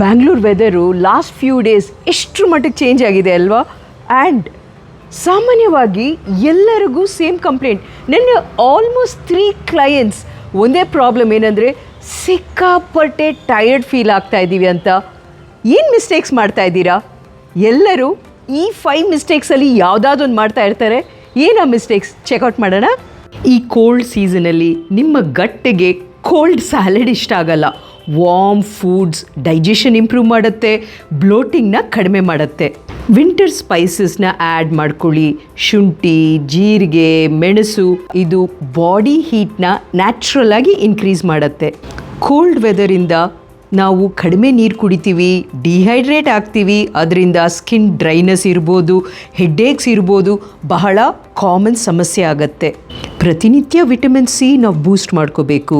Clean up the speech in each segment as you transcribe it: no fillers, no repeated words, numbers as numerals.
Bangalore weather last few days ಎಷ್ಟರ ಮಟ್ಟಿಗೆ change ಆಗಿದೆ ಅಲ್ವಾ? ಆ್ಯಂಡ್ ಸಾಮಾನ್ಯವಾಗಿ ಎಲ್ಲರಿಗೂ ಸೇಮ್ ಕಂಪ್ಲೇಂಟ್. ನೆನ್ನೆ ಆಲ್ಮೋಸ್ಟ್ 3 ಕ್ಲೈಯೆಂಟ್ಸ್ ಒಂದೇ ಪ್ರಾಬ್ಲಮ್ ಏನಂದರೆ ಸಿಕ್ಕಾಪಟ್ಟೆ ಟಯರ್ಡ್ ಫೀಲ್ ಆಗ್ತಾ ಇದ್ದೀವಿ ಅಂತ. ಏನು ಮಿಸ್ಟೇಕ್ಸ್ ಮಾಡ್ತಾ ಇದ್ದೀರಾ? ಎಲ್ಲರೂ ಈ 5 ಮಿಸ್ಟೇಕ್ಸಲ್ಲಿ ಯಾವುದಾದೊಂದು ಮಾಡ್ತಾ ಇರ್ತಾರೆ. ಏನಾ ಮಿಸ್ಟೇಕ್ಸ್ ಚೆಕ್ಔಟ್ ಮಾಡೋಣ. ಈ ಕೋಲ್ಡ್ ಸೀಸನಲ್ಲಿ ನಿಮ್ಮ ಗಟ್ಟಿಗೆ ಕೋಲ್ಡ್ ಸ್ಯಾಲಡ್ ಇಷ್ಟ ಆಗಲ್ಲ. ವಾರ್ಮ್ ಫುಡ್ಸ್ ಡೈಜೆಷನ್ ಇಂಪ್ರೂವ್ ಮಾಡುತ್ತೆ, ಬ್ಲೋಟಿಂಗ್ನ ಕಡಿಮೆ ಮಾಡುತ್ತೆ. ವಿಂಟರ್ ಸ್ಪೈಸಸ್ನ ಆ್ಯಡ್ ಮಾಡ್ಕೊಳ್ಳಿ. ಶುಂಠಿ, ಜೀರಿಗೆ, ಮೆಣಸು ಇದು ಬಾಡಿ ಹೀಟ್ನ ನ್ಯಾಚುರಲ್ ಆಗಿ ಇನ್ಕ್ರೀಸ್ ಮಾಡುತ್ತೆ. ಕೋಲ್ಡ್ ವೆದರಿಂದ ನಾವು ಕಡಿಮೆ ನೀರು ಕುಡಿತೀವಿ, ಡಿಹೈಡ್ರೇಟ್ ಆಗ್ತೀವಿ. ಅದರಿಂದ ಸ್ಕಿನ್ ಡ್ರೈನೆಸ್ ಇರ್ಬೋದು, ಹೆಡ್ಏಕ್ಸ್ ಇರ್ಬೋದು, ಬಹಳ ಕಾಮನ್ ಸಮಸ್ಯೆ ಆಗುತ್ತೆ. ಪ್ರತಿನಿತ್ಯ ವಿಟಮಿನ್ ಸಿ ನಾವು ಬೂಸ್ಟ್ ಮಾಡ್ಕೋಬೇಕು.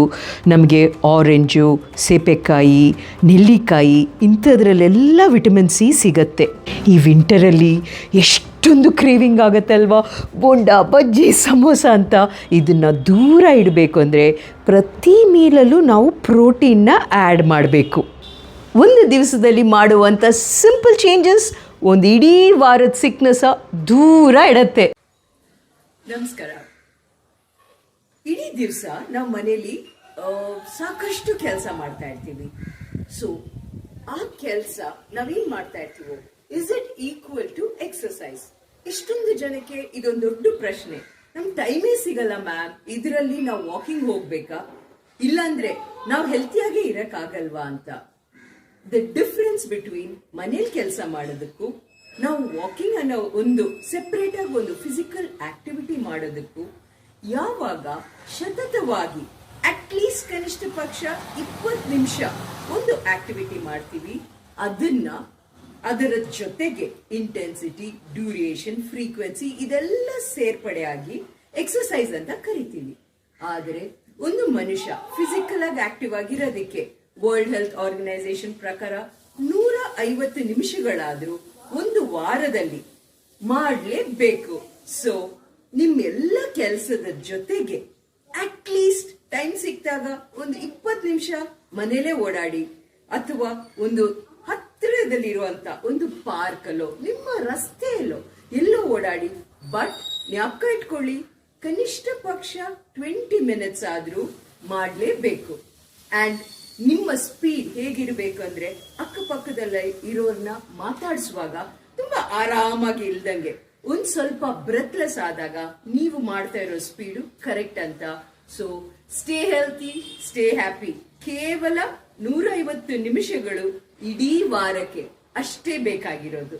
ನಮಗೆ ಆರೆಂಜು, ಸೇಪೆಕಾಯಿ, ನೆಲ್ಲಿಕಾಯಿ ಇಂಥದ್ರಲ್ಲೆಲ್ಲ ವಿಟಮಿನ್ ಸಿ ಸಿಗತ್ತೆ. ಈ ವಿಂಟರಲ್ಲಿ ಎಷ್ಟೊಂದು ಕ್ರೇವಿಂಗ್ ಆಗುತ್ತಲ್ವ, ಬೋಂಡ, ಬಜ್ಜಿ, ಸಮೋಸ ಅಂತ. ಇದನ್ನು ದೂರ ಇಡಬೇಕು ಅಂದರೆ ಪ್ರತಿ ಮೀಲಲ್ಲೂ ನಾವು ಪ್ರೋಟೀನ್ನ ಆ್ಯಡ್ ಮಾಡಬೇಕು. ಒಂದು ದಿವಸದಲ್ಲಿ ಮಾಡುವಂಥ ಸಿಂಪಲ್ ಚೇಂಜಸ್ ಒಂದು ಇಡೀ ವಾರದ ಸಿಕ್ನೆಸ್ಸ ದೂರ ಇಡತ್ತೆ. ನಮಸ್ಕಾರ. ಇಡೀ ದಿವಸ ನಾವು ಮನೇಲಿ ಸಾಕಷ್ಟು ಕೆಲಸ ಮಾಡ್ತಾ ಇರ್ತೀವಿ. ಸೊ ಆ ಕೆಲಸ ನಾವೇನ್ ಮಾಡ್ತಾ ಇರ್ತೀವೋ is it equal to exercise? ಇಷ್ಟೊಂದು ಜನಕ್ಕೆ ಇದೊಂದು ದೊಡ್ಡ ಪ್ರಶ್ನೆ. ನಮ್ ಟೈಮೇ ಸಿಗಲ್ಲ ಮ್ಯಾಮ್, ಇದರಲ್ಲಿ ನಾವು ವಾಕಿಂಗ್ ಹೋಗ್ಬೇಕಾ, ಇಲ್ಲಾಂದ್ರೆ ನಾವು ಹೆಲ್ತಿಯಾಗೇ ಇರಕ್ಕಾಗಲ್ವಾ ಅಂತ. ದ ಡಿಫ್ರೆನ್ಸ್ ಬಿಟ್ವೀನ್ ಮನೇಲಿ ಕೆಲಸ ಮಾಡೋದಕ್ಕೂ ನಾವು ವಾಕಿಂಗ್ ಅನ್ನೋ ಒಂದು ಸೆಪರೇಟ್ ಆಗಿ ಒಂದು ಫಿಸಿಕಲ್ ಆಕ್ಟಿವಿಟಿ ಮಾಡೋದಕ್ಕೂ, ಯಾವಾಗ ಸತತವಾಗಿ ಅಟ್ಲೀಸ್ಟ್ ಕನಿಷ್ಠ ಪಕ್ಷ 20 ನಿಮಿಷ ಒಂದು ಆಕ್ಟಿವಿಟಿ ಮಾಡ್ತೀವಿ, ಅದರ ಜೊತೆಗೆ ಇಂಟೆನ್ಸಿಟಿ, ಡ್ಯೂರೇಷನ್, ಫ್ರೀಕ್ವೆನ್ಸಿ ಇದೆಲ್ಲ ಸೇರ್ಪಡೆಯಾಗಿ ಎಕ್ಸರ್ಸೈಸ್ ಅಂತ ಕರಿತೀವಿ. ಆದರೆ ಒಂದು ಮನುಷ್ಯ ಫಿಸಿಕಲ್ ಆಗಿ ಆಕ್ಟಿವ್ ಆಗಿರೋದಕ್ಕೆ ವರ್ಲ್ಡ್ ಹೆಲ್ತ್ ಆರ್ಗನೈಸೇಷನ್ ಪ್ರಕಾರ 150 ನಿಮಿಷಗಳಾದ್ರೂ ಒಂದು ವಾರದಲ್ಲಿ ಮಾಡಲೇಬೇಕು. ಸೊ ನಿಮ್ಮೆಲ್ಲ ಕೆಲಸದ ಜೊತೆಗೆ ಅಟ್ಲೀಸ್ಟ್ ಟೈಮ್ ಸಿಕ್ತಾಗ ಒಂದು 20 ನಿಮಿಷ ಮನೇಲೆ ಓಡಾಡಿ, ಅಥವಾ ಒಂದು ಹತ್ತಿರದಲ್ಲಿರುವಂತ ಒಂದು ಪಾರ್ಕ್ ಅಲ್ಲೋ ನಿಮ್ಮ ರಸ್ತೆಯಲ್ಲೋ ಎಲ್ಲೋ ಓಡಾಡಿ. ಬಟ್ ಜ್ಞಾಪಕ ಇಟ್ಕೊಳ್ಳಿ, ಕನಿಷ್ಠ ಪಕ್ಷ 20 ಮಿನಿಟ್ಸ್ ಆದ್ರೂ ಮಾಡಲೇಬೇಕು. ಅಂಡ್ ನಿಮ್ಮ ಸ್ಪೀಡ್ ಹೇಗಿರ್ಬೇಕು ಅಂದ್ರೆ ಅಕ್ಕಪಕ್ಕದಲ್ಲ ಇರೋರ್ನ ಮಾತಾಡಿಸುವಾಗ ತುಂಬಾ ಆರಾಮಾಗಿ ಇಲ್ದಂಗೆ ಒಂದ್ ಸ್ವಲ್ಪ ಬ್ರೆತ್ಲೆಸ್ ಆದಾಗ ನೀವು ಮಾಡ್ತಾ ಇರೋ ಸ್ಪೀಡು ಕರೆಕ್ಟ್ ಅಂತ. So stay healthy, stay happy. ಕೇವಲ 150 ನಿಮಿಷಗಳು ಇಡೀ ವಾರಕ್ಕೆ ಅಷ್ಟೇ ಬೇಕಾಗಿರೋದು.